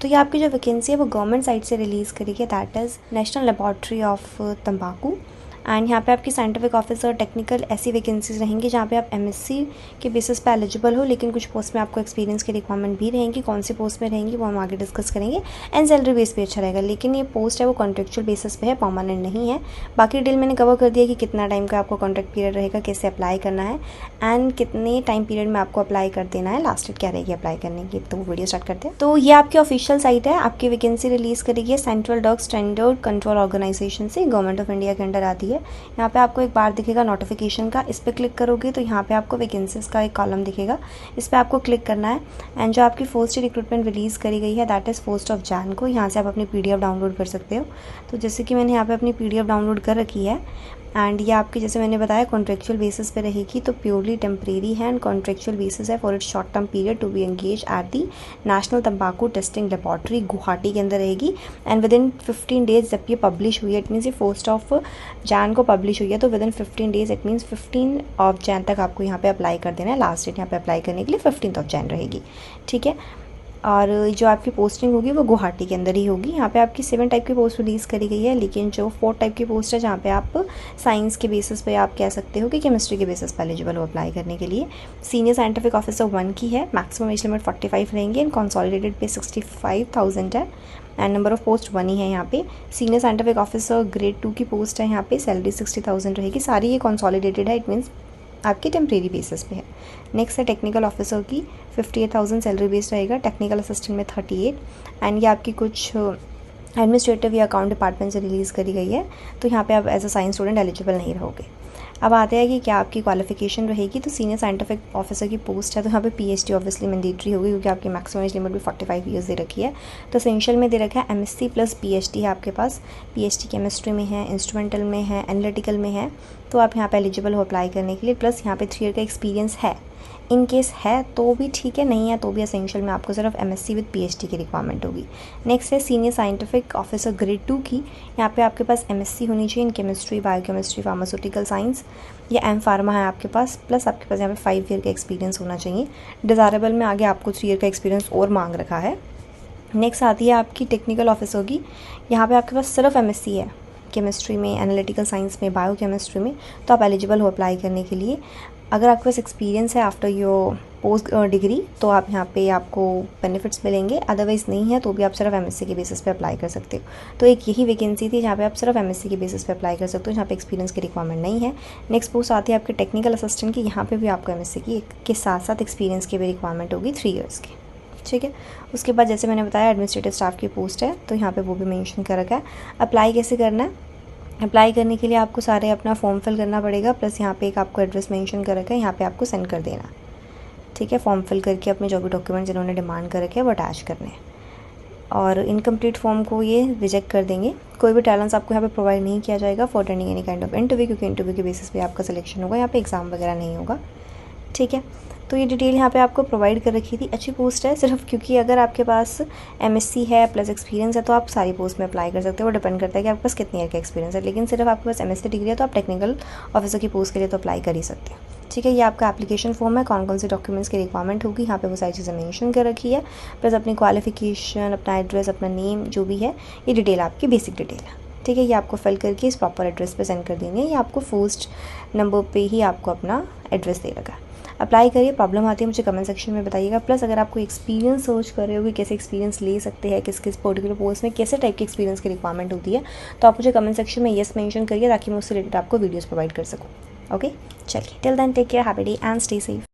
तो ये आपकी जो वैकेंसी है वो गवर्नमेंट साइड से रिलीज़ करी है, that is national laboratory of तंबाकू। एंड यहाँ पे आपकी साइंटिफिक ऑफिसर, टेक्निकल ऐसी वैकेंसीज रहेंगी जहाँ पे आप एमएससी के बेसिस पे एलिजिबल हो, लेकिन कुछ पोस्ट में आपको एक्सपीरियंस की रिक्वायरमेंट भी रहेंगी। कौन सी पोस्ट में रहेंगी वो हम आगे डिस्कस करेंगे। एंड सैलरी बेस पे अच्छा रहेगा, लेकिन ये पोस्ट है वो कॉन्ट्रेक्चुअल बेसिस पे है, परमानेंट नहीं है। बाकी डिटेल मैंने कवर कर दिया कि कितना टाइम का आपको कॉन्ट्रैक्ट पीरियड रहेगा, कैसे अप्लाई करना है एंड कितने टाइम पीरियड में आपको अप्लाई कर देना है, लास्ट डेट क्या रहेगी अप्लाई करने की। तो वो वीडियो स्टार्ट करते हैं। तो ये आपकी ऑफिशियल साइट है, आपकी वैकेंसी रिलीज़ करेगी central drug standard control organisation से, गवर्नमेंट ऑफ इंडिया के अंडर आती है। यहाँ पे आपको एक बार दिखेगा नोटिफिकेशन का, इस पर क्लिक करोगे तो यहाँ पे आपको वैकेंसीज का एक कॉलम दिखेगा, इस पर आपको क्लिक करना है। एंड जो आपकी फर्स्ट रिक्रूटमेंट रिलीज़ करी गई है दैट इज़ 1 जैन को, यहाँ से आप अपनी PDF डाउनलोड कर सकते हो। तो जैसे कि मैंने यहाँ पे अपनी PDF डाउनलोड कर रखी है। एंड ये आपकी जैसे मैंने बताया कॉन्ट्रेक्चुअल बेसिस पे रहेगी, तो प्योरली टेम्परेरी है एंड कॉन्ट्रेक्चुअल बेसिस है for it short term period to be engage at the national तंबाकू टेस्टिंग लेबॉर्ट्री गुवाहाटी के अंदर रहेगी। एंड विद इन 15 डेज जब ये पब्लिश हुई है, इट मीन्स ये 1 जैन को पब्लिश हुई है, तो with in 15 days it means 15 Jain तक आपको यहाँ पे अप्लाई कर देना है। लास्ट डेट यहाँ पे अप्लाई करने के लिए 15 जैन रहेगी, ठीक है। और जो आपकी पोस्टिंग होगी वो गुवाहाटी के अंदर ही होगी। यहाँ पे आपकी 7 टाइप की पोस्ट रिलीज़ करी गई है, लेकिन जो 4 टाइप की पोस्ट है जहाँ पे आप साइंस के बेसिस पे आप कह सकते हो कि केमिस्ट्री के बेसिस पे एलिजिबल हो अप्लाई करने के लिए। सीनियर साइंटिफिक ऑफिसर 1 की है, मैक्सिमम एज लिमिट 45 रहेंगे एंड कंसोलिडेटेड पे 65,000 है एंड नंबर ऑफ पोस्ट 1 ही है यहाँ पे। सीनियर साइंटिफिक ऑफिसर ग्रेड 2 की पोस्ट है, यहाँ पे सैलरी 60,000 रहेगी। सारी ये कंसोलिडेटेड है, इट मीन्स आपकी टेम्परेरी बेसिस पे है। नेक्स्ट है टेक्निकल ऑफिसर की 58,000 सैलरी बेस्ड रहेगा, टेक्निकल असिस्टेंट में 38 एंड ये आपकी कुछ एडमिनिस्ट्रेटिव या अकाउंट डिपार्टमेंट से रिलीज़ करी गई है। तो यहाँ पे आप as a science student eligible नहीं रहोगे। अब आते हैं कि क्या आपकी क्वालिफिकेशन रहेगी। तो सीनियर साइंटिफिक ऑफिसर की पोस्ट है, तो यहाँ पे PhD ऑब्वियसली मैंडेटरी होगी, क्योंकि आपकी मैक्सिमम एज लिमिट भी 45 ईयर्स दे रखी है। तो एसेंशियल में दे रखा है MSc प्लस PhD है आपके पास। PhD केमिस्ट्री में है, इंस्ट्रूमेंटल में है, एनालिटिकल में है, तो आप यहाँ पे एलिजिबल हो अप्लाई करने के लिए। प्लस यहाँ पे 3 ईयर का एक्सपीरियंस है, इन केस है तो भी ठीक है, नहीं है तो भी एसेंशियल में आपको सिर्फ MSc विद PhD की रिक्वायरमेंट होगी। नेक्स्ट है सीनियर साइंटिफिक ऑफिसर ग्रेड 2 की, यहाँ पे आपके पास MSc होनी चाहिए in chemistry, biochemistry, pharmaceutical science या M फार्मा है आपके पास, प्लस आपके पास यहाँ पे 5 ईयर का एक्सपीरियंस होना चाहिए। डिज़ायरेबल में आगे आपको 3 ईयर का एक्सपीरियंस और मांग रखा है। नेक्स्ट आती है आपकी टेक्निकल ऑफिसर की, यहाँ पे आपके पास सिर्फ MSc है केमिस्ट्री में, एनालिटिकल साइंस में, बायोकेमिस्ट्री में, तो आप एलिजिबल हो अप्लाई करने के लिए। अगर आपके पास एक्सपीरियंस है आफ्टर योर पोस्ट डिग्री तो आप यहाँ पे आपको बेनिफिट्स मिलेंगे, अदरवाइज़ नहीं है तो भी आप सिर्फ MSc के बेसिस पे अप्लाई कर सकते हो। तो एक यही वैकेंसी थी जहाँ पे आप सिर्फ MSc के बेसिस पे अप्लाई कर सकते हो, जहाँ पे एक्सपीरियंस की रिक्वायरमेंट नहीं है। नेक्स्ट पोस्ट आती है आपके टेक्निकल असिस्टेंट की, यहाँ पे भी आपको MSc की के साथ साथ एक्सपीरियंस की भी रिक्वायरमेंट होगी 3 ईयर्स की, ठीक है। उसके बाद जैसे मैंने बताया एडमिनिस्ट्रेटिव स्टाफ की पोस्ट है, तो यहाँ पे वो भी मेंशन कर रखा है। अप्लाई कैसे करना है, अप्लाई करने के लिए आपको सारे अपना फॉर्म फिल करना पड़ेगा, प्लस यहाँ पे एक आपको एड्रेस मेंशन कर रखा है, यहाँ पे आपको सेंड कर देना, ठीक है। फॉर्म फिल करके अपने जो भी डॉक्यूमेंट्स इन्होंने डिमांड कर रखे हैं वो अटैच करने हैं, और इनकम्प्लीट फॉर्म को ये रिजेक्ट कर देंगे। कोई भी टैलेंट्स आपको यहाँ पे प्रोवाइड नहीं किया जाएगा for attending any kind of interview, क्योंकि इंटरव्यू के बेसिस पे आपका सिलेक्शन होगा, यहाँ पे एग्ज़ाम वगैरह नहीं होगा, ठीक है। तो ये डिटेल यहाँ पे आपको प्रोवाइड कर रखी थी। अच्छी पोस्ट है, सिर्फ क्योंकि अगर आपके पास MSc है प्लस एक्सपीरियंस है तो आप सारी पोस्ट में अप्लाई कर सकते हो, वो डिपेंड करता है कि आपके पास कितने ईयर का एक्सपीरियंस है। लेकिन सिर्फ आपके पास MSc डिग्री है तो आप टेक्निकल ऑफिसर की पोस्ट के लिए तो अप्लाई कर ही सकते हो, ठीक है। ये आपका एप्लीकेशन फॉर्म है, कौन कौन से डॉक्यूमेंट्स की रिक्वायरमेंट होगी यहाँ पे वो सारी चीज़ें मेंशन कर रखी है, प्लस अपनी क्वालिफिकेशन, अपना एड्रेस, अपना नेम जो भी है, ये डिटेल आपकी बेसिक डिटेल है, ठीक है। ये आपको फिल करके इस प्रॉपर एड्रेस पे सेंड कर देंगे, ये आपको फर्स्ट नंबर पे ही आपको अपना एड्रेस दे रखा है। अप्लाई करिए, प्रॉब्लम आती है मुझे कमेंट सेक्शन में बताइएगा। प्लस अगर आपको एक्सपीरियंस सर्च कर रहे हो कि कैसे एक्सपीरियंस ले सकते हैं, किस किस पर्टिकुलर पोस्ट में कैसे टाइप के एक्सपीरियंस की रिक्वायरमेंट होती है, तो आप मुझे कमेंट सेक्शन में येस मेंशन करिए ताकि मैं उससे रिलेटेड आपको वीडियोज़ प्रोवाइड कर सकूँ। ओके, चलिए, till then take care, happy day and stay safe.